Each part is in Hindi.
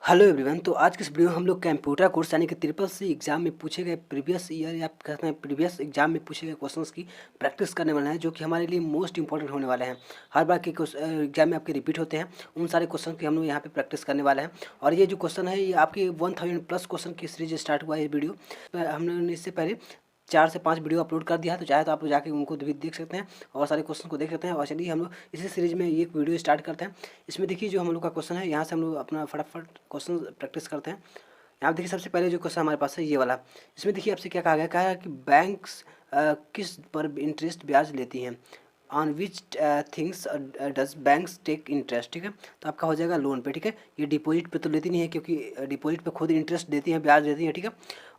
Hello everyone. तो आज के इस वीडियो में हम लोग कंप्यूटर कोर्स यानी कि ट्रिपल सी एग्जाम में पूछे गए प्रीवियस ईयर या कहते हैं प्रीवियस एग्जाम में पूछे गए क्वेश्चंस की प्रैक्टिस करने वाले हैं, जो कि हमारे लिए मोस्ट इंपॉर्टेंट होने वाले हैं। हर बार के एग्जाम में आपके रिपीट होते हैं, उन सारे क्वेश्चन की हम लोग यहाँ पे प्रैक्टिस करने वाले हैं। और ये जो क्वेश्चन है, ये आपकी 1000+ क्वेश्चन की सीरीज स्टार्ट हुआ है। ये वीडियो हमने इससे पहले 4 से 5 वीडियो अपलोड कर दिया है, तो चाहे तो आप लोग जाके उनको भी देख सकते हैं और सारे क्वेश्चन को देख सकते हैं। और चलिए हम लोग इसी सीरीज में एक वीडियो स्टार्ट करते हैं। इसमें देखिए जो हम लोग का क्वेश्चन है, यहाँ से हम लोग अपना फटाफट क्वेश्चन प्रैक्टिस करते हैं। यहाँ पे देखिए सबसे पहले जो क्वेश्चन हमारे पास है ये वाला। इसमें देखिए आपसे क्या कहा गया, कहा है कि बैंक्स किस पर इंटरेस्ट ब्याज लेती हैं। On which things does banks take interest. ठीक है, तो आपका हो जाएगा लोन पे। ठीक है, ये डिपॉजिट पे तो लेती नहीं है, क्योंकि डिपॉजिट पे खुद इंटरेस्ट देती है, ब्याज देती है। ठीक है,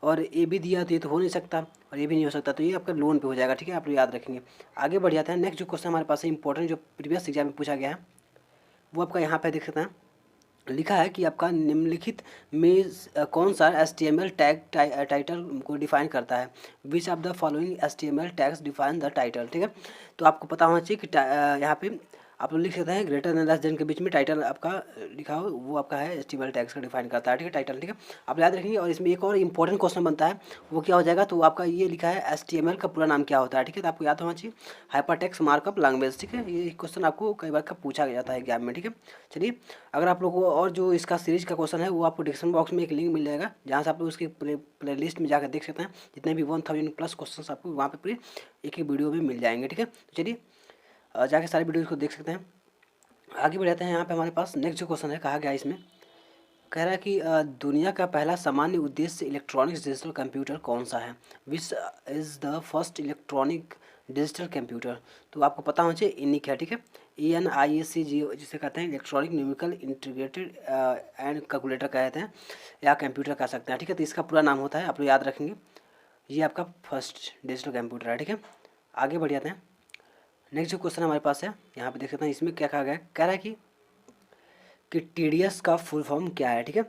और ये भी दिया तो ये तो हो नहीं सकता और ये भी नहीं हो सकता, तो ये आपका लोन पे हो जाएगा। ठीक है, आप लोग याद रखेंगे। आगे बढ़ जाते हैं। नेक्स्ट जो क्वेश्चन हमारे पास है इंपॉर्टेंट, जो प्रीवियस एग्जाम में पूछा गया है, वो आपका यहाँ पे देख सकते हैं। लिखा है कि आपका निम्नलिखित में कौन सा HTML टैग टाइटल को डिफाइन करता है। Which of the following HTML tags define the title. ठीक है, तो आपको पता होना चाहिए कि यहाँ पे आप लोग लिख सकते हैं ग्रेटर देन लेस देन के बीच में टाइटल आपका लिखा हो, वो आपका है HTML टैग्स का डिफाइन करता है। ठीक है, टाइटल। ठीक है, आप याद रखेंगे। और इसमें एक और इंपॉर्टेंट क्वेश्चन बनता है, वो क्या हो जाएगा, तो आपका ये लिखा है HTML का पूरा नाम क्या होता है। ठीक है, तो आपको याद होना चाहिए हाइपरटेक्स्ट मार्कअप लैंग्वेज। ठीक है, ये क्वेश्चन आपको कई बार का पूछा जाता है एग्जाम में। ठीक है, चलिए अगर आप लोगों को और जो इसका सीरीज का क्वेश्चन है, वो आपको डिस्क्रिप्शन बॉक्स में एक लिंक मिल जाएगा, जहाँ से आप लोग उसकी प्ले लिस्ट में जाकर देख सकते हैं। जितने भी 1000+ क्वेश्चन आपको वहाँ पे पूरे एक वीडियो में मिल जाएंगे। ठीक है, तो चलिए जाके सारे वीडियोज को देख सकते हैं। आगे बढ़ जाते हैं। यहाँ पे हमारे पास नेक्स्ट जो क्वेश्चन है, कहा गया इसमें, कह रहा है कि दुनिया का पहला सामान्य उद्देश्य इलेक्ट्रॉनिक्स डिजिटल कंप्यूटर कौन सा है। Which is the first electronic digital computer. तो आपको पता होना चाहिए इनिक है। ठीक है, ENIAC जिसे कहते हैं electronic numerical integrated and calculator कहते हैं, या कंप्यूटर कह सकते हैं। ठीक है, तो इसका पूरा नाम होता है, आप लोग याद रखेंगे। ये आपका फर्स्ट डिजिटल कंप्यूटर है। ठीक है, आगे बढ़ जाते हैं। नेक्स्ट जो क्वेश्चन हमारे पास है, यहाँ पे देख सकते हैं। इसमें क्या कहा गया है, कह रहा है कि TDS का फुल फॉर्म क्या है। ठीक है,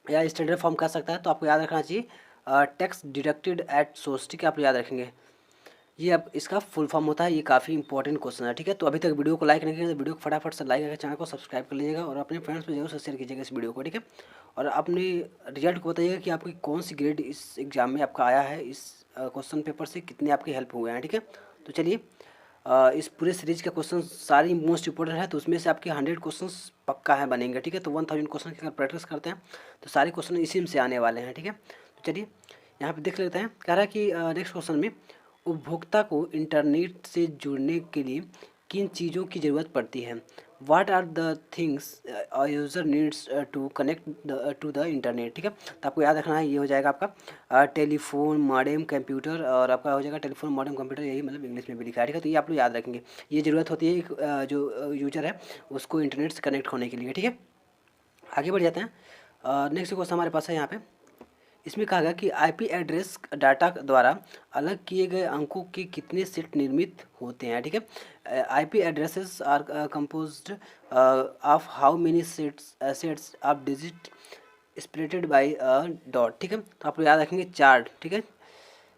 या स्टैंडर्ड फॉर्म कह सकता है, तो आपको याद रखना चाहिए टैक्स डिडक्टेड एट सोर्स। ठीक है, आप याद रखेंगे। ये अब इसका फुल फॉर्म होता है। ये काफ़ी इंपॉर्टेंट क्वेश्चन है। ठीक है, तो अभी तक वीडियो को लाइक नहीं किया तो वीडियो को फटाफट से लाइक करके चैनल को सब्सक्राइब कर लीजिएगा और अपने फ्रेंड्स में जरूर से शेयर कीजिएगा इस वीडियो को। ठीक है, और अपने रिजल्ट को बताइएगा कि आपकी कौन सी ग्रेड इस एग्ज़ाम में आपका आया है, इस क्वेश्चन पेपर से कितने आपकी हेल्प हुए हैं। ठीक है, तो चलिए इस पूरे सीरीज का क्वेश्चन सारी मोस्ट इंपॉर्टेंट है, तो उसमें से आपके 100 क्वेश्चंस पक्का है बनेंगे। ठीक है, तो 1000 क्वेश्चन की अगर प्रैक्टिस करते हैं तो सारे क्वेश्चन इसी में से आने वाले हैं। ठीक है, तो चलिए यहाँ पे देख लेते हैं। कह रहा है कि नेक्स्ट क्वेश्चन में उपभोक्ता को इंटरनेट से जुड़ने के लिए किन चीज़ों की ज़रूरत पड़ती है। What are the things user needs to connect to the internet. ठीक है, तो आपको याद रखना है। ये हो जाएगा आपका टेलीफोन मॉडेम कंप्यूटर, और आपका हो जाएगा टेलीफोन मॉडेम कंप्यूटर, यही मतलब इंग्लिश में भी लिखा है। ठीक है, तो ये आप लोग याद रखेंगे। ये ज़रूरत होती है जो यूजर है उसको इंटरनेट से कनेक्ट होने के लिए। ठीक है, आगे बढ़ जाते हैं। नेक्स्ट क्वेश्चन हमारे पास है यहाँ पे। इसमें कहा गया कि IP एड्रेस डाटा द्वारा अलग किए गए अंकों के कितने सेट निर्मित होते हैं। ठीक है, IP addresses are composed of how many sets of digit splitted by dot. ठीक है, तो आप लोग याद रखेंगे 4। ठीक है,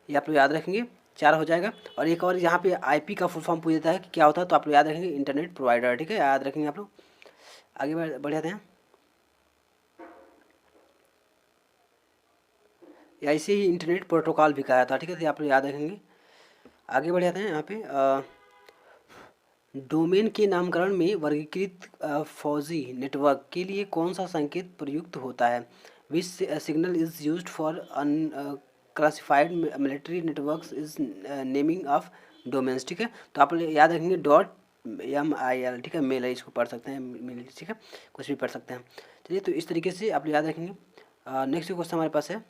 ये आप लोग याद रखेंगे 4 हो जाएगा। और एक और यहाँ पे IP का फुल फॉर्म पूछ देता है कि क्या होता है, तो आप लोग याद रखेंगे इंटरनेट प्रोवाइडर। ठीक है, याद रखेंगे आप लोग। आगे बढ़ जाते हैं। या इसे ही इंटरनेट प्रोटोकॉल भी कहा था। ठीक है, तो आप लोग याद रखेंगे। आगे बढ़ जाते हैं। यहाँ पे डोमेन के नामकरण में वर्गीकृत फौजी नेटवर्क के लिए कौन सा संकेत प्रयुक्त होता है। Which signal is used for classified military networks is naming of domains. ठीक है, तो आप लोग याद रखेंगे .MIL। ठीक है, मेल है, इसको पढ़ सकते हैं मेल। ठीक है, कुछ भी पढ़ सकते हैं। चलिए, तो इस तरीके से आप लोग याद रखेंगे। नेक्स्ट क्वेश्चन हमारे पास है,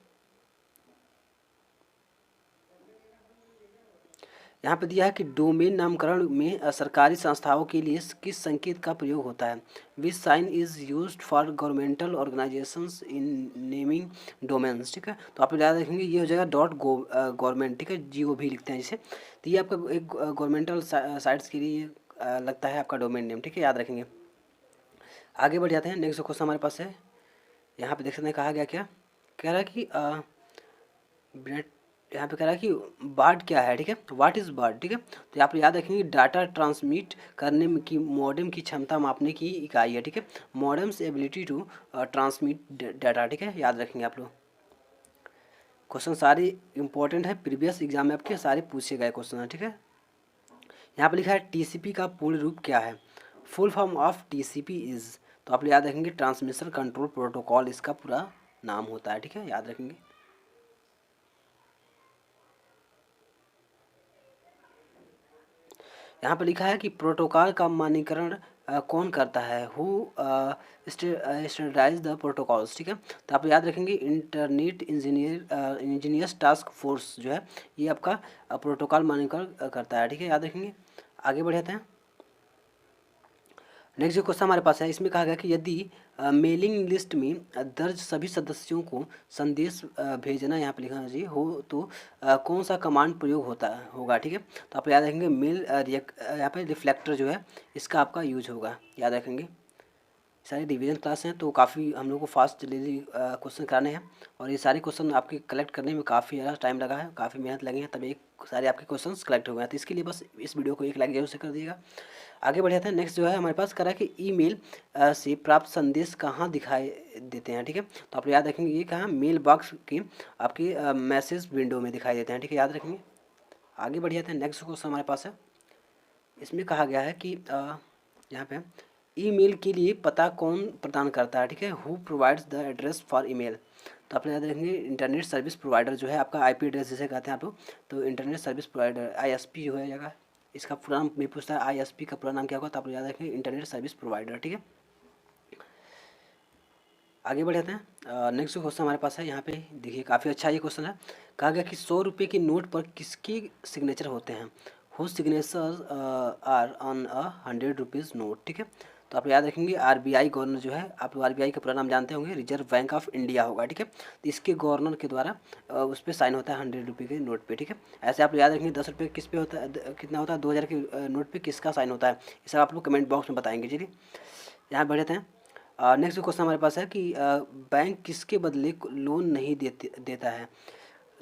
यहाँ पे दिया है कि डोमेन नामकरण में सरकारी संस्थाओं के लिए किस संकेत का प्रयोग होता है। Which sign is used for governmental organisations in naming domains. ठीक है, तो आप लोग याद रखेंगे ये हो जाएगा .gov। ठीक है, GOV लिखते हैं जिसे। तो ये आपका एक गवर्नमेंटल साइट्स के लिए लगता है आपका डोमेन नेम। ठीक है, याद रखेंगे। आगे बढ़ जाते हैं। नेक्स्ट क्वेश्चन हमारे पास है, यहाँ पे देख सकते हैं कहा गया क्या, कह रहा है कि यहाँ पे कह रहा है कि बार्ड क्या है, ठीक है, व्हाट इज़ बार्ड, ठीक है। तो आप याद रखेंगे डाटा ट्रांसमिट करने में की मॉडेम की क्षमता मापने की इकाई है, ठीक है, modems ability to transmit data, ठीक है, याद रखेंगे आप लोग। क्वेश्चन सारे इंपॉर्टेंट है, प्रीवियस एग्जाम में आपके सारे पूछे गए क्वेश्चन है, ठीक है। यहाँ पे लिखा है टीसीपी का पूर्ण रूप क्या है, full form of TCP is, तो आप याद रखेंगे ट्रांसमिशन कंट्रोल प्रोटोकॉल इसका पूरा नाम होता है, ठीक है, याद रखेंगे। यहाँ पे लिखा है कि प्रोटोकॉल का मानकीकरण कौन करता है, हु स्टैंडर्डाइज द प्रोटोकॉल्स, ठीक है। तो आप याद रखेंगे इंटरनेट इंजीनियर्स टास्क फोर्स जो है ये आपका प्रोटोकॉल मानकीकरण करता है, ठीक है, याद रखेंगे। आगे बढ़ते हैं। नेक्स्ट जो क्वेश्चन हमारे पास है, इसमें कहा गया कि यदि मेलिंग लिस्ट में दर्ज सभी सदस्यों को संदेश भेजना, यहाँ पे लिखा जी हो, तो कौन सा कमांड प्रयोग होगा, ठीक है। तो आप याद रखेंगे मेल यहाँ पे रिफ्लेक्टर जो है इसका आपका यूज होगा, याद रखेंगे। सारे रिवीजन क्लास हैं तो काफ़ी हम लोग को फास्ट जल्दी क्वेश्चन कराने हैं, और ये सारे क्वेश्चन आपके कलेक्ट करने में काफ़ी ज़्यादा टाइम लगा है, काफ़ी मेहनत लगी है, तब एक सारे आपके क्वेश्चंस कलेक्ट हो गए हैं। तो इसके लिए बस इस वीडियो को एक लाइक जरूर से कर दिएगा। आगे बढ़े थे। नेक्स्ट जो है हमारे पास करा कि ईमेल से प्राप्त संदेश कहाँ दिखाई देते हैं, ठीक है। तो आप याद रखेंगे ये कहाँ, मेल बॉक्स की आपकी मैसेज विंडो में दिखाई देते हैं, ठीक है, याद रखेंगे। आगे बढ़ जाते हैं। नेक्स्ट क्वेश्चन हमारे पास है, इसमें कहा गया है कि यहाँ पे ईमेल के लिए पता कौन प्रदान करता है, ठीक है, who provides the address for email. तो आप याद रखेंगे इंटरनेट सर्विस प्रोवाइडर जो है आपका आईपी एड्रेस जिसे कहते हैं आप लोग, तो इंटरनेट सर्विस प्रोवाइडर आईएसपी जो है जगह, इसका पूरा नाम भी पूछता है आईएसपी का पूरा नाम क्या होगा, तो आप याद रखेंगे इंटरनेट सर्विस प्रोवाइडर, ठीक है। आगे बढ़ जाते हैं। नेक्स्ट क्वेश्चन हमारे पास है, यहाँ पे देखिए काफ़ी अच्छा ये क्वेश्चन है। कहा गया कि 100 रुपये के नोट पर किसके सिग्नेचर होते हैं, who signature are on a 100 rupees note, ठीक है। तो आप याद रखेंगे आरबीआई गवर्नर जो है, आप लोग आरबीआई का पूरा नाम जानते होंगे, रिजर्व बैंक ऑफ इंडिया होगा, ठीक है। तो इसके गवर्नर के द्वारा उस पर साइन होता है 100 रुपये के नोट पे, ठीक है। ऐसे आप याद रखेंगे 10 रुपये किस पे होता है, कितना होता है 2000 के नोट पे किसका साइन होता है, ये सब आप लोग कमेंट बॉक्स में बताएंगे, चलिए यहाँ बढ़ जाते हैं। नेक्स्ट क्वेश्चन हमारे पास है कि बैंक किसके बदले लोन नहीं देता है।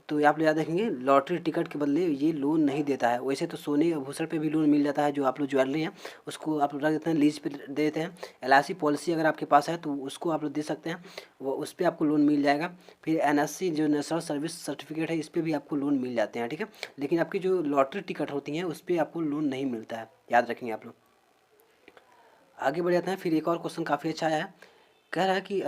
तो आप याद रखेंगे लॉटरी टिकट के बदले ये लोन नहीं देता है। वैसे तो सोने आभूषण पे भी लोन मिल जाता है, जो आप लोग ज्वेलरी है उसको आप लोग रख देते हैं, लीज पे दे देते हैं। एलआईसी पॉलिसी अगर आपके पास है तो उसको आप लोग दे सकते हैं, वो उस पर आपको लोन मिल जाएगा। फिर एनएससी जो नेशनल सर्विस सर्टिफिकेट है इस पर भी आपको लोन मिल जाते हैं, ठीक है। लेकिन आपकी जो लॉटरी टिकट होती हैं उस पर आपको लोन नहीं मिलता है, याद रखेंगे आप लोग। आगे बढ़ जाते हैं। फिर एक और क्वेश्चन काफ़ी अच्छा आया है, कह रहा है कि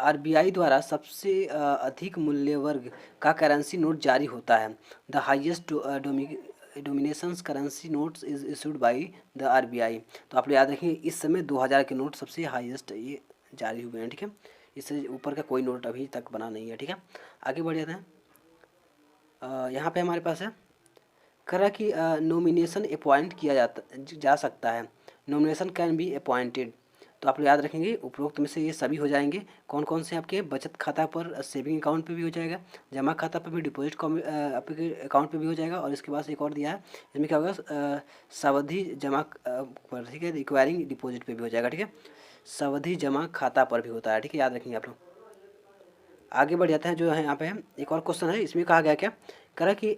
आरबीआई द्वारा सबसे अधिक मूल्य वर्ग का करेंसी नोट जारी होता है। The highest denominations currency notes is issued by the RBI. तो आप लोग याद रखेंगे इस समय 2000 के नोट सबसे हाईएस्ट ये जारी हुए हैं, ठीक है। इससे ऊपर का कोई नोट अभी तक बना नहीं है, ठीक है। आगे बढ़ जाते हैं। यहाँ पे हमारे पास है, कह रहा है कि नॉमिनेशन अपॉइंट किया जा सकता है, नॉमिनेशन कैन बी अपॉइंटेड। तो आप लोग याद रखेंगे उपरोक्त में से ये सभी हो जाएंगे। कौन कौन से आपके बचत खाता पर सेविंग अकाउंट पे भी हो जाएगा, जमा खाता पर भी, डिपॉजिट आपके अकाउंट पे भी हो जाएगा, और इसके बाद एक और दिया है इसमें क्या होगा सावधि जमा पर, ठीक है, रिक्वायरिंग डिपॉजिट पे भी हो जाएगा, ठीक है। सावधि जमा खाता पर भी होता है, ठीक है, याद रखेंगे आप लोग। आगे बढ़ जाता है जो है यहाँ पे एक और क्वेश्चन है, इसमें कहा गया क्या, कह रहा कि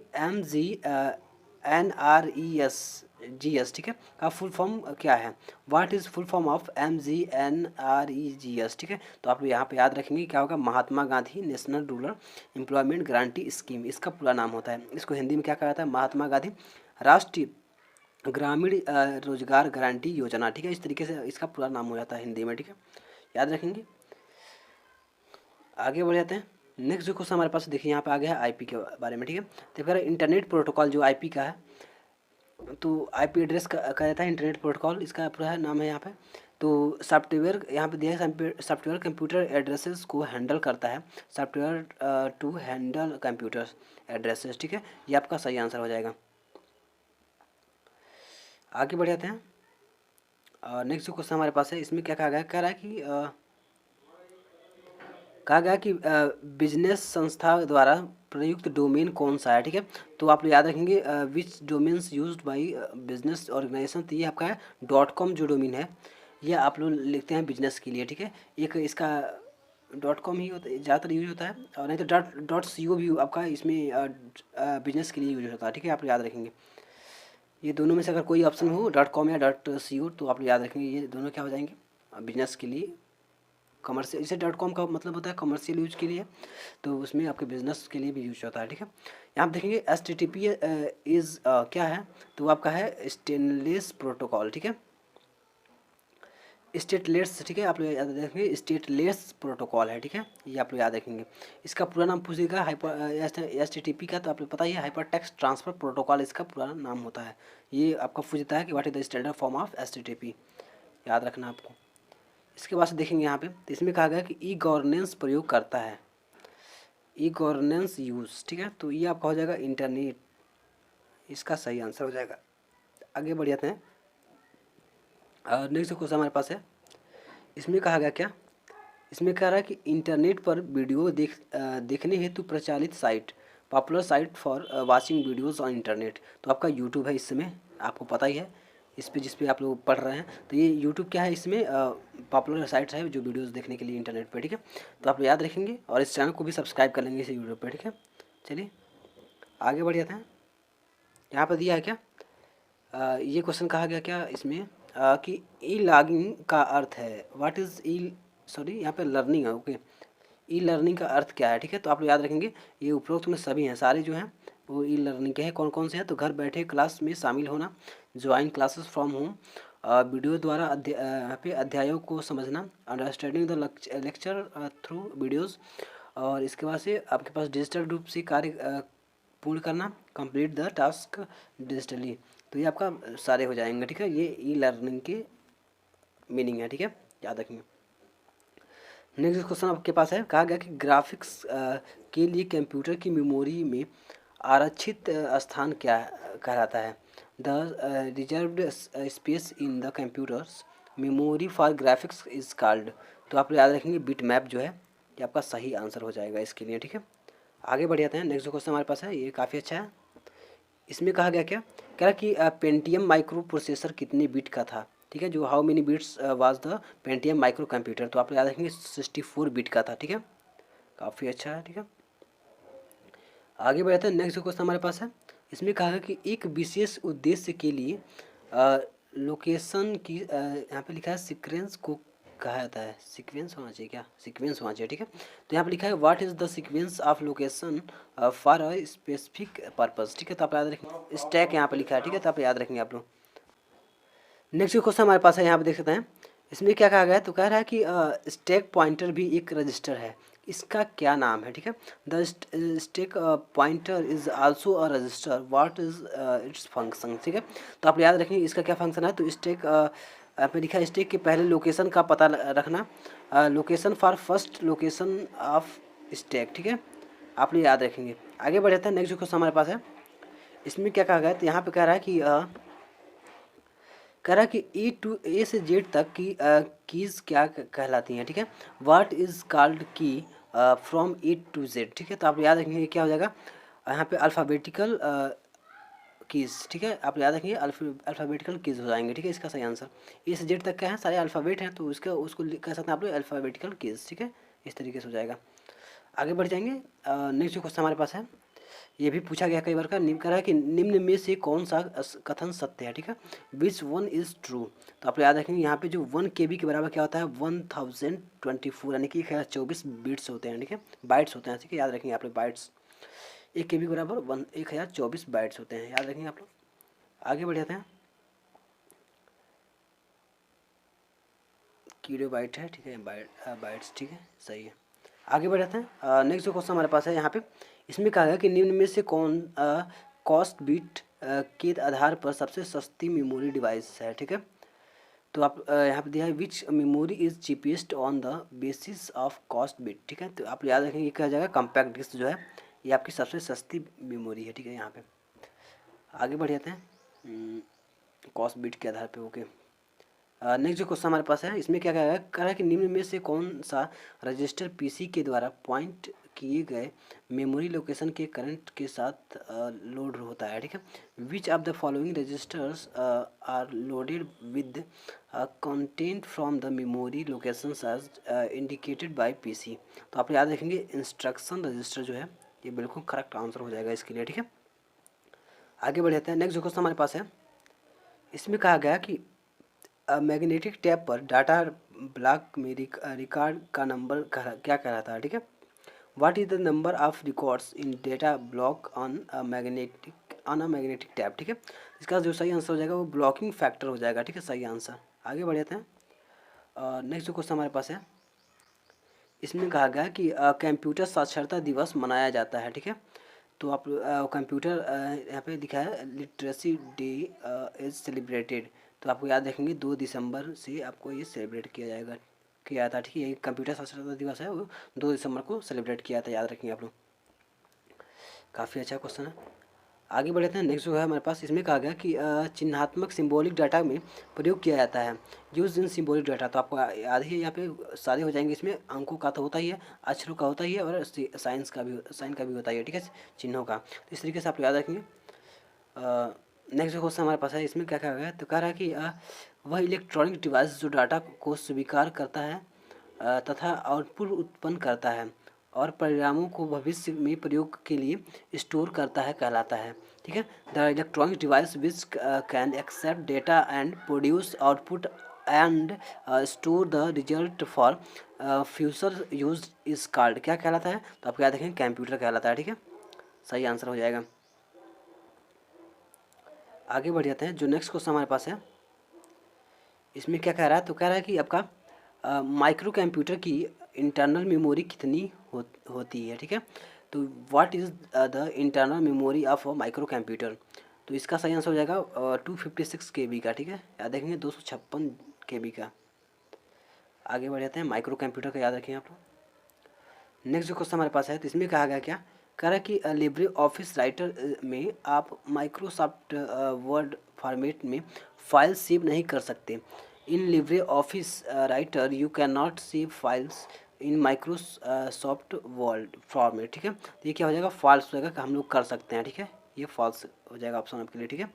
MGNREGS, ठीक है, का फुल फॉर्म क्या है, what is full form of MGNREGS, ठीक है। तो आप यहाँ पे याद रखेंगे क्या होगा, Mahatma Gandhi National Rural Employment Guarantee Scheme इसका पूरा नाम होता है। इसको हिंदी में क्या कहा जाता है, महात्मा गांधी राष्ट्रीय ग्रामीण रोजगार गारंटी योजना, ठीक है। इस तरीके से इसका पूरा नाम हो जाता है हिंदी में, ठीक है, याद रखेंगे। आगे बढ़ जाते हैं। नेक्स्ट जो क्वेश्चन हमारे पास देखिए यहाँ पे आ गया है आईपी के बारे में, ठीक है। तो कह रहा है इंटरनेट प्रोटोकॉल जो आईपी का है, तो आईपी एड्रेस का कहा जाता है इंटरनेट प्रोटोकॉल, इसका पूरा नाम है यहाँ पे। तो सॉफ्टवेयर यहाँ पे दिया है, सॉफ्टवेयर कंप्यूटर एड्रेसेस को हैंडल करता है, software to handle computer addresses, ठीक है, ये आपका सही आंसर हो जाएगा। आगे बढ़ जाते हैं। नेक्स्ट जो क्वेश्चन हमारे पास है, इसमें क्या कहा गया है, कह रहा है कि कहा गया कि बिजनेस संस्था द्वारा प्रयुक्त डोमेन कौन सा है, ठीक है। तो आप लोग याद रखेंगे which domains used by business organization, तो ये आपका है .com जो डोमेन है, ये आप लोग लिखते हैं बिजनेस के लिए, ठीक है। एक इसका .com ही होता है, ज़्यादातर यूज होता है, और नहीं तो .co भी आपका इसमें बिजनेस के लिए यूज होता है। ठीक है, आप याद रखेंगे। ये दोनों में से अगर कोई ऑप्शन हो .com या .co तो आप याद रखेंगे ये दोनों क्या हो जाएंगे बिजनेस के लिए, कमर्शियल। जैसे .com का मतलब होता है कमर्शियल यूज के लिए, तो उसमें आपके बिजनेस के लिए भी यूज होता है। ठीक है, यहाँ आप देखेंगे HTTP इज़ क्या है, तो आपका है स्टेनलेस प्रोटोकॉल। ठीक है, स्टेटलेस। ठीक है, आप लोग याद रखेंगे स्टेटलेस प्रोटोकॉल है। ठीक है, ये आप लोग याद रखेंगे। इसका पूरा नाम पूछेगा HTTP का, तो आप लोग पता ही है हाइपर टेक्स्ट ट्रांसफर प्रोटोकॉल इसका पूरा नाम होता है। ये आपका पूछता है कि what is the standard form of HTTP, याद रखना आपको। इसके बाद से देखेंगे यहाँ पे, तो इसमें कहा गया कि ई गवर्नेंस प्रयोग करता है, ई गवर्नेंस यूज। ठीक है, तो ये आपका हो जाएगा इंटरनेट, इसका सही आंसर हो जाएगा। आगे बढ़ जाते हैं। नेक्स्ट क्वेश्चन हमारे पास है, इसमें कहा गया क्या, इसमें कह रहा है कि इंटरनेट पर वीडियो देखने हेतु प्रचलित site, popular site for watching videos on internet, तो आपका यूट्यूब है। इसमें आपको पता ही है, इस पे जिस पे आप लोग पढ़ रहे हैं, तो ये यूट्यूब क्या है, इसमें पॉपुलर साइट्स है जो वीडियोस देखने के लिए इंटरनेट पे। ठीक है, तो आप लोग याद रखेंगे और इस चैनल को भी सब्सक्राइब कर लेंगे इस यूट्यूब पर। ठीक है, चलिए आगे बढ़ जाते हैं। यहाँ पर दिया है क्या, ये क्वेश्चन कहा गया क्या इसमें कि ई लर्निंग का अर्थ है, व्हाट इज़ ई, सॉरी यहाँ पे लर्निंग है, ओके। ई लर्निंग का अर्थ क्या है। ठीक है, तो आप लोग याद रखेंगे ये उपरोक्त में सभी हैं, सारे जो हैं वो ई लर्निंग के हैं। कौन कौन से हैं, तो घर बैठे क्लास में शामिल होना, join classes from home, video द्वारा यहाँ पे अध्यायों को समझना, understanding the lecture through videos, और इसके बाद से आपके पास डिजिटल रूप से कार्य पूर्ण करना, कंप्लीट द टास्क डिजिटली। तो ये आपका सारे हो जाएंगे। ठीक है, ये ई लर्निंग के मीनिंग है। ठीक है, याद रखेंगे। नेक्स्ट क्वेश्चन आपके पास है, कहा गया कि ग्राफिक्स के लिए कंप्यूटर की मेमोरी में आरक्षित स्थान क्या कहलाता है, the reserved space in the computers memory for graphics is called. तो आप याद रखेंगे बिट मैप जो है, ये आपका सही आंसर हो जाएगा इसके लिए। ठीक है, आगे बढ़ जाते हैं। नेक्स्ट जो क्वेश्चन हमारे पास है ये काफ़ी अच्छा है। इसमें कहा गया क्या, कह रहा कि पेंटियम माइक्रो प्रोसेसर कितने बिट का था। ठीक है, जो how many bits was the Pentium micro computer, तो आप याद रखेंगे 64 बिट का था। ठीक है, काफ़ी अच्छा है। ठीक है, आगे बढ़ते हैं। नेक्स्ट जो क्वेश्चन हमारे पास है, इसमें कहा है कि एक विशेष उद्देश्य के लिए लोकेशन की यहाँ पे लिखा है सीक्वेंस को कहा जाता है, सीक्वेंस होना चाहिए क्या, सीक्वेंस होना चाहिए। ठीक है, तो यहाँ पे लिखा है what is the sequence of location for a specific purpose. ठीक है, तो आप याद रखेंगे स्टैक यहाँ पे लिखा है। ठीक है, तो आप याद रखेंगे आप लोग। नेक्स्ट क्वेश्चन हमारे पास है, यहाँ पे देख सकते हैं। इसमें क्या कहा गया है, तो कह रहा है कि स्टैक पॉइंटर भी एक रजिस्टर है, इसका क्या नाम है। ठीक है, the stack pointer is also a resistor, what is its function. ठीक है, तो आप याद रखेंगे इसका क्या फंक्शन है, तो स्टैक पे लिखा है स्टैक के पहले लोकेशन का पता रखना, location for first location of stack. ठीक है, आप लोग याद रखेंगे। आगे बढ़ जाते हैं। नेक्स्ट जो क्वेश्चन हमारे पास है, इसमें क्या कहा गया है, तो यहाँ पे कह रहा है कि कह रहा है कि ए टू ए से जेड तक की कीज़ क्या कहलाती हैं। ठीक है, व्हाट इज़ कॉल्ड की फ्रॉम ए टू जेड। ठीक है, तो आप याद रखेंगे क्या हो जाएगा, यहाँ पे अल्फ़ाबेटिकल कीज़। ठीक है, आप याद रखेंगे अल्फ़ाबेटिकल कीज़ हो जाएंगे। ठीक है, इसका सही आंसर ए से जेड तक क्या है, सारे अल्फ़ाबेट हैं, तो उसका उसको कह सकते हैं आप लोग अल्फ़ाबेटिकल कीज़। ठीक है, इस तरीके से हो जाएगा। आगे बढ़ जाएंगे। नेक्स्ट जो क्वेश्चन हमारे पास है, ये भी पूछा गया कई बार का, निम्न कह रहा है कि निम्न में से कौन सा कथन सत्य है। ठीक है, विच वन इज़ ट्रू, तो आप याद रखेंगे यहाँ पे जो 1 KB के बराबर क्या होता है 1024, यानी कि 1024 बिट्स होते हैं। ठीक है, बाइट्स होते हैं। ठीक है, याद रखेंगे आप लोग बाइट्स, 1 KB के बराबर 1024 बाइट्स होते हैं, याद रखेंगे आप लोग। आगे बढ़ जाते हैं। किलो बाइट है, ठीक है, बाइट्स। ठीक है, सही है। आगे बढ़ जाते हैं। नेक्स्ट जो क्वेश्चन हमारे पास है यहाँ पे, इसमें कहा गया कि निम्न में से कौन कॉस्ट बिट के आधार पर सबसे सस्ती मेमोरी डिवाइस है। ठीक है, तो आप यहाँ पे दिया है which memory is cheapest on the basis of cost bit. ठीक है, तो आप याद रखेंगे ये कहा जाएगा कॉम्पैक्ट डिस्क जो है ये आपकी सबसे सस्ती मेमोरी है। ठीक है, यहाँ पे आगे बढ़ जाते हैं कॉस्ट बिट के आधार पे। ओके, नेक्स्ट जो क्वेश्चन हमारे पास है, इसमें क्या कहा है, कह रहा है कि निम्न में से कौन सा रजिस्टर पीसी के द्वारा पॉइंट किए गए मेमोरी लोकेशन के करंट के साथ लोड होता है, ठीक है। Which of the following registers are loaded with content from the memory location as indicated by PC. तो आप याद रखेंगे इंस्ट्रक्शन रजिस्टर जो है ये बिल्कुल करेक्ट आंसर हो जाएगा इसके लिए, ठीक है। आगे बढ़ जाते हैं। नेक्स्ट जो क्वेश्चन हमारे पास है, इसमें कहा गया कि मैग्नेटिक टैप पर डाटा ब्लॉक में रिकॉर्ड का नंबर क्या कहलाता है, ठीक है। What is the number of records in data block on a magnetic tap, ठीक है। इसका जो सही आंसर हो जाएगा वो ब्लॉकिंग फैक्टर हो जाएगा, ठीक है, सही आंसर। आगे बढ़ जाते हैं। नेक्स्ट जो क्वेश्चन हमारे पास है, इसमें कहा गया कि कंप्यूटर साक्षरता दिवस मनाया जाता है, ठीक है। तो आप कंप्यूटर यहाँ पे दिखा है लिटरेसी डे इज सेलिब्रेटेड। तो आपको याद रखेंगे 2 दिसंबर से आपको ये सेलिब्रेट किया था, ठीक है। ये कंप्यूटर साक्षरता दिवस है वो 2 दिसंबर को सेलिब्रेट किया था, याद रखेंगे आप लोग। काफ़ी अच्छा क्वेश्चन है। आगे बढ़ते हैं। नेक्स्ट जो है हमारे पास, इसमें कहा गया कि चिन्हात्मक सिंबॉलिक डाटा में प्रयोग किया जाता है। यूज इन सिंबॉलिक डाटा, तो आपको याद ही है, यहाँ पे सारे हो जाएंगे। इसमें अंकों का तो होता ही है, अक्षरों का होता ही है, और साइन का भी होता ही है, ठीक है, चिन्हों का। तो इस तरीके से आप याद रखेंगे। नेक्स्ट जो क्वेश्चन हमारे पास है, इसमें क्या कहा गया है, तो कह रहा है कि वह इलेक्ट्रॉनिक डिवाइस जो डाटा को स्वीकार करता है तथा आउटपुट उत्पन्न करता है और परिणामों को भविष्य में प्रयोग के लिए स्टोर करता है कहलाता है, ठीक है। The electronic device which can accept data and produce output and store the result for future use is called, क्या कहलाता है, तो आप क्या देखेंगे, कंप्यूटर कहलाता है, ठीक है, सही आंसर हो जाएगा। आगे बढ़ जाते हैं। जो नेक्स्ट क्वेश्चन हमारे पास है, इसमें क्या कह रहा है, तो कह रहा है कि आपका माइक्रो कंप्यूटर की इंटरनल मेमोरी कितनी होती है, ठीक है। तो what is the internal memory of a micro computer, तो इसका सही आंसर हो जाएगा 256 KB का, ठीक है, याद रखेंगे 256 KB का। आगे बढ़ जाते हैं। माइक्रो कंप्यूटर का याद रखेंगे आप लोग। नेक्स्ट जो क्वेश्चन हमारे पास है, तो इसमें कहा गया क्या, कह रहा है कि लिब्रे ऑफिस राइटर में आप माइक्रोसॉफ्ट वर्ड फॉर्मेट में फाइल सेव नहीं कर सकते। इन Libre office writer you can not save files in Microsoft word format, ठीक है। तो ये क्या हो जाएगा, फॉल्स हो जाएगा कि हम लोग कर सकते हैं, ठीक है, ये फॉल्स हो जाएगा ऑप्शन आपके लिए, ठीक है।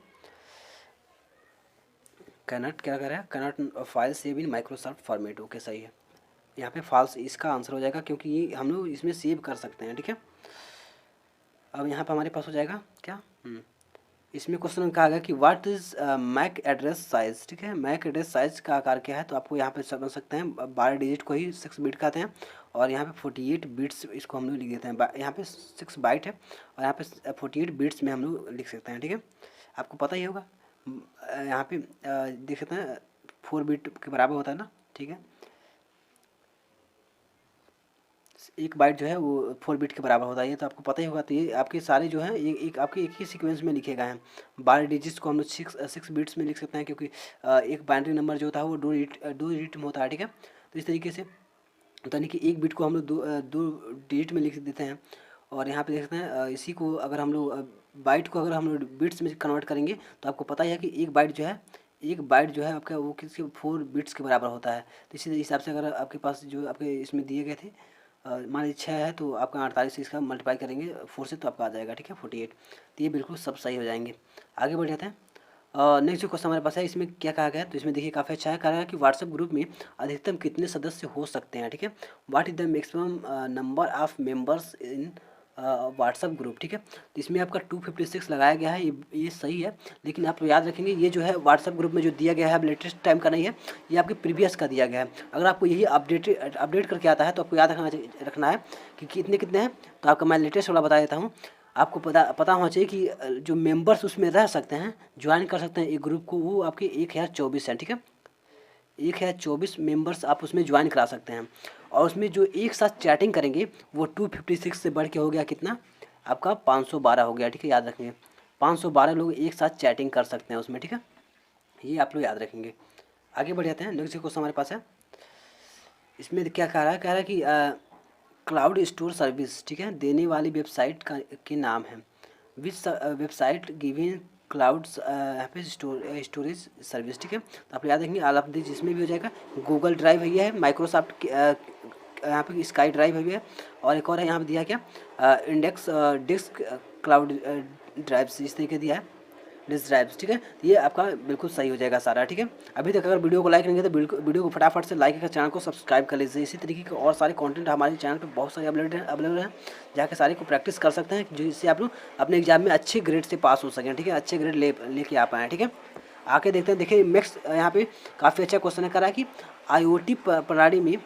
कैनॉट क्या कर रहा है, cannot file save in Microsoft format, okay सही है। यहाँ पे फॉल्स इसका आंसर हो जाएगा क्योंकि ये हम लोग इसमें सेव कर सकते हैं, ठीक है। अब यहाँ पे हमारे पास हो जाएगा क्या, इसमें क्वेश्चन कहा गया कि what is MAC address size, ठीक है। मैक एड्रेस साइज का आकार क्या है, तो आपको यहाँ पे समझ सकते हैं 12 डिजिट को ही 6 बिट कहते हैं, और यहाँ पे 48 बिट्स इसको हम लोग लिख देते हैं। यहाँ पे 6 बाइट है और यहाँ पे 48 बिट्स में हम लोग लिख सकते हैं, ठीक है। आपको पता ही होगा, यहाँ पे देख सकते हैं 4 बिट के बराबर होता है ना, ठीक है। 1 बाइट जो है वो 4 बिट के बराबर होता है, ये तो आपको पता ही होगा। तो ये आपके सारे जो हैं एक आपके एक ही सीक्वेंस में लिखे गए हैं। 12 डिजिट्स को हम लोग 6 बिट्स में लिख सकते हैं, क्योंकि एक बाइनरी नंबर जो होता है वो 2 डिजिट में होता है, ठीक है। तो इस तरीके से तो यानी कि 1 बिट को हम लोग 2 डिजिट में लिख देते हैं। और यहाँ पे देख सकते हैं इसी को अगर हम लोग बाइट को अगर हम लोग बिट्स में कन्वर्ट करेंगे, तो आपको पता ही है कि एक बाइट जो है आपका वो किसी 4 बिट्स के बराबर होता है। तो इसी हिसाब से अगर आपके पास जो आपके इसमें दिए गए थे, मान लीजिए 6 है, तो आपका 48 से इसका मल्टीप्लाई करेंगे 4 से, तो आपका आ जाएगा, ठीक है, 48। तो ये बिल्कुल सब सही हो जाएंगे। आगे बढ़ जाते हैं। नेक्स्ट जो क्वेश्चन हमारे पास है, इसमें क्या कहा गया है, तो इसमें देखिए काफ़ी अच्छा है, कहा गया है कि व्हाट्सएप ग्रुप में अधिकतम कितने सदस्य हो सकते हैं, ठीक है। What is the maximum number of members in WhatsApp group, ठीक है। तो इसमें आपका 256 लगाया गया है, ये सही है। लेकिन आप याद रखेंगे ये जो है व्हाट्सएप ग्रुप में जो दिया गया है अब लेटेस्ट टाइम का नहीं है, ये आपके प्रीवियस का दिया गया है। अगर आपको यही अपडेट करके आता है तो आपको याद रखना है कि कितने कितने हैं। तो आपका मैं लेटेस्ट वाला बता देता हूँ। आपको पता होना चाहिए कि जो मेंबर्स उसमें रह सकते हैं, ज्वाइन कर सकते हैं एक ग्रुप को, वो आपके 1024 हैं, ठीक है। 1024 मेंबर्स आप उसमें ज्वाइन करा सकते हैं। और उसमें जो एक साथ चैटिंग करेंगे वो 256 से बढ़ के हो गया कितना, आपका 512 हो गया, ठीक है, याद रखेंगे। 512 लोग एक साथ चैटिंग कर सकते हैं उसमें, ठीक है, ये आप लोग याद रखेंगे। आगे बढ़ जाते हैं। नेक्स्ट क्वेश्चन हमारे पास है, इसमें क्या कह रहा है कि क्लाउड स्टोर सर्विस, ठीक है, देने वाली वेबसाइट के नाम है। विच वेबसाइट गिविंग क्लाउड्स यहाँ पे स्टोरेज सर्विस, ठीक है। तो आप याद रखेंगे ऑल ऑफ दिस, जिसमें भी हो जाएगा। गूगल ड्राइव है, ये है माइक्रोसॉफ्ट यहाँ पे स्काई ड्राइव है, और एक और है यहाँ पे दिया क्या इंडेक्स डिस्क क्लाउड ड्राइव्स, इस तरीके दिया है डिस्क ड्राइव्स, ठीक है। ये आपका बिल्कुल सही हो जाएगा सारा, ठीक है। अभी तक अगर वीडियो को लाइक नहीं किया तो वीडियो को फटाफट से लाइक करके चैनल को सब्सक्राइब कर लीजिए। इसी तरीके के और सारे कंटेंट हमारे चैनल पे बहुत सारे अवेलेबल हैं, जाके सारे को प्रैक्टिस कर सकते हैं, जिससे आप लोग अपने एग्जाम में अच्छे ग्रेड से पास हो सकें, ठीक है। अच्छे ग्रेड लेके आ पाएँ, ठीक है। आके देखते हैं। देखिए नेक्स्ट यहाँ पे काफ़ी अच्छा क्वेश्चन है, करा कि IoT प्रणाली में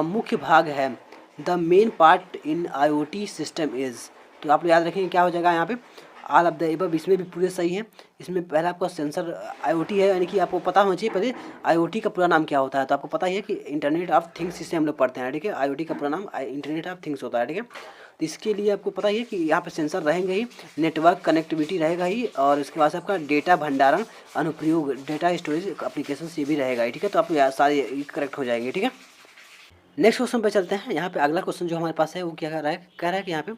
मुख्य भाग है, the main part in IoT system is. तो आप लोग याद रखेंगे क्या हो जाएगा यहाँ पे ऑल ऑफ द एबव, इसमें भी पूरे सही है। इसमें पहला आपका सेंसर IoT है, यानी कि आपको पता होना चाहिए पहले IoT का पूरा नाम क्या होता है। तो आपको पता ही है कि इंटरनेट ऑफ थिंग्स, इससे हम लोग पढ़ते हैं, ठीक है। IoT का पूरा नाम इंटरनेट ऑफ थिंग्स होता है, ठीक है। तो इसके लिए आपको पता ही है कि यहाँ पे सेंसर रहेंगे ही, नेटवर्क कनेक्टिविटी रहेगा ही, और इसके बाद आपका डेटा भंडारण अनुप्रयोग, डेटा स्टोरेज एप्लीकेशन ये भी रहेगा ही, ठीक है। तो आप सारे करेक्ट हो जाएंगे, ठीक है। नेक्स्ट क्वेश्चन पे चलते हैं। यहाँ पे अगला क्वेश्चन जो हमारे पास है वो क्या कह रहा है कि यहाँ पे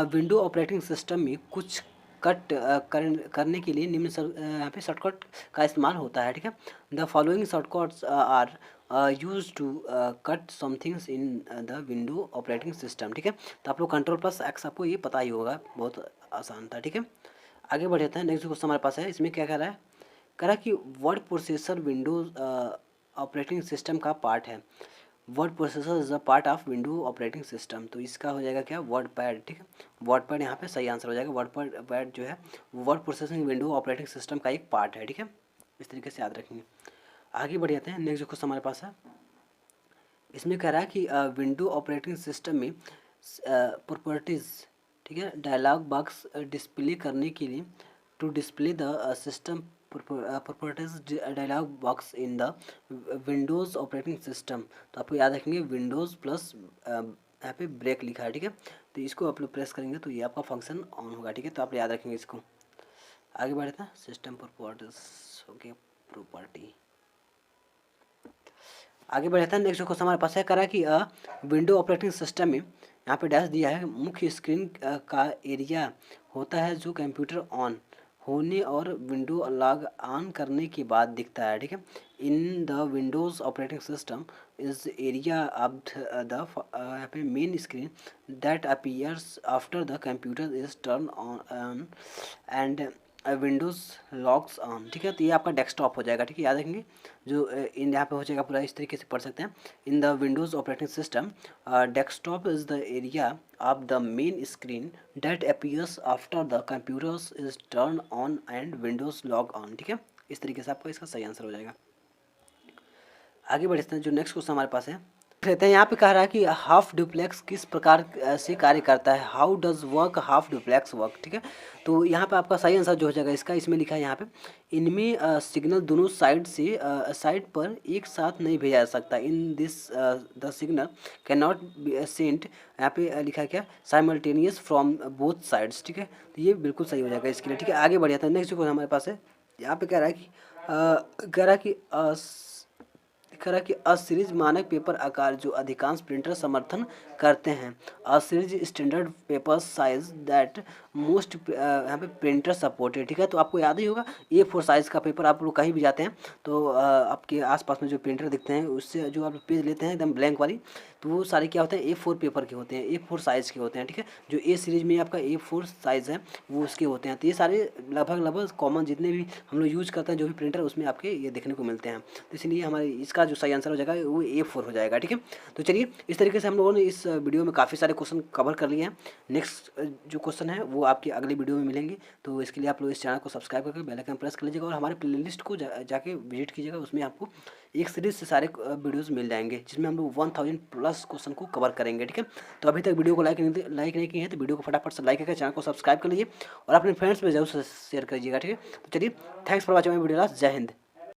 विंडो ऑपरेटिंग सिस्टम में कुछ कट करने के लिए निम्न यहाँ पे शॉर्टकट का इस्तेमाल होता है, ठीक है। The following shortcuts are use to cut some things in the window operating system, ठीक है। तो आप लोग Ctrl+X आपको ये पता ही होगा, बहुत आसान था, ठीक है। आगे बढ़ जाते हैं। नेक्स्ट क्वेश्चन हमारे पास है, इसमें क्या कह रहा है कि word processor Windows operating system का पार्ट है। Word processor is a part of window operating system. तो इसका हो जाएगा क्या वर्ड पैड, ठीक है। वर्ड पैड यहाँ पे सही आंसर हो जाएगा। वर्ड पैड जो है word processing window operating system का एक पार्ट है, ठीक है। इस तरीके से याद रखेंगे। आगे बढ़ जाते हैं। नेक्स्ट जो क्वेश्चन हमारे पास है, इसमें कह रहा है कि विंडो ऑपरेटिंग सिस्टम में प्रॉपर्टीज, ठीक है, डायलॉग बॉक्स डिस्प्ले करने के लिए to display the system properties dialog box in the Windows operating system. तो आपको याद रखेंगे विंडोज़ प्लस यहाँ पे ब्रेक लिखा है, ठीक है। तो इसको आप लोग प्रेस करेंगे तो ये आपका फंक्शन ऑन होगा, ठीक है। तो आप याद रखेंगे इसको। आगे बढ़ते हैं। System properties, okay, property. आगे बढ़ते हैं। नेक्स्ट क्वेश्चन हमारे पास है, करा कि विंडो ऑपरेटिंग सिस्टम में यहाँ पे डैश दिया है, मुख्य स्क्रीन का एरिया होता है जो कंप्यूटर ऑन होने और विंडो लॉग ऑन करने के बाद दिखता है, ठीक है। इन the Windows operating system is area of the यहाँ पे main screen that appears after the computer is turn on and Windows logs on, ठीक है। तो ये आपका डेस्कटॉप हो जाएगा, ठीक है। याद रखेंगे जो इन यहाँ पे हो जाएगा पूरा, इस तरीके से पढ़ सकते हैं। इन the Windows operating system desktop is the area of the main screen that appears after the computers is turn on and Windows log on, ठीक है। इस तरीके से आपका इसका सही आंसर हो जाएगा। आगे बढ़ते हैं। जो नेक्स्ट क्वेश्चन हमारे पास है, रहते हैं यहाँ पे कह रहा है कि हाफ डुप्लेक्स किस प्रकार से कार्य करता है, how does work half duplex work, ठीक है। तो यहाँ पे आपका सही आंसर जो हो जाएगा इसका, इसमें लिखा है यहाँ पे इनमें सिग्नल दोनों साइड से साइड पर एक साथ नहीं भेजा जा सकता। In this the signal can not be sent, यहाँ पे लिखा है क्या साइमल्टेनियस फ्रॉम बोथ साइड्स, ठीक है। तो ये बिल्कुल सही हो जाएगा इसके लिए, ठीक है। आगे बढ़ जाता है। नेक्स्ट जो हमारे पास है, यहाँ पे कह रहा है कि असीरीज मानक पेपर आकार जो अधिकांश प्रिंटर समर्थन करते हैं। A series standard paper size that most यहाँ पे प्रिंटर सपोर्टेड, ठीक है। तो आपको याद ही होगा A4 साइज़ का पेपर आप लोग कहीं भी जाते हैं तो आपके आसपास में जो प्रिंटर दिखते हैं उससे जो आप पेज लेते हैं एकदम ब्लैंक वाली, तो वो सारे क्या होते हैं A4 पेपर के होते हैं, A4 साइज़ के होते हैं, ठीक है। जो A सीरीज में आपका A4 साइज़ है वो उसके होते हैं। तो ये सारे लगभग कॉमन जितने भी हम लोग यूज़ करते हैं जो भी प्रिंटर, उसमें आपके ये देखने को मिलते हैं। तो इसलिए हमारे इसका जो सही आंसर हो जाएगा वो A4 हो जाएगा, ठीक है। तो चलिए इस तरीके से हम लोगों ने इस वीडियो में काफ़ी सारे क्वेश्चन कवर कर लिए हैं। नेक्स्ट जो क्वेश्चन है वो आपकी अगली वीडियो में मिलेंगे। तो इसके लिए आप लोग इस चैनल को सब्सक्राइब करके बेल आइकन प्रेस कर लीजिएगा और हमारे प्लेलिस्ट को जाके विजिट कीजिएगा। उसमें आपको एक सीरीज से सारे वीडियोज़ मिल जाएंगे जिसमें हम लोग 1000+ क्वेश्चन को कवर करेंगे, ठीक है। तो अभी तक वीडियो को लाइक नहीं किए हैं तो वीडियो को फटाफट से लाइक करके चैनल को सब्सक्राइब कर लीजिए और अपने फ्रेंड्स में जरूर शेयर करिएगा, ठीक है। तो चलिए, thanks for watching my video. जय हिंद।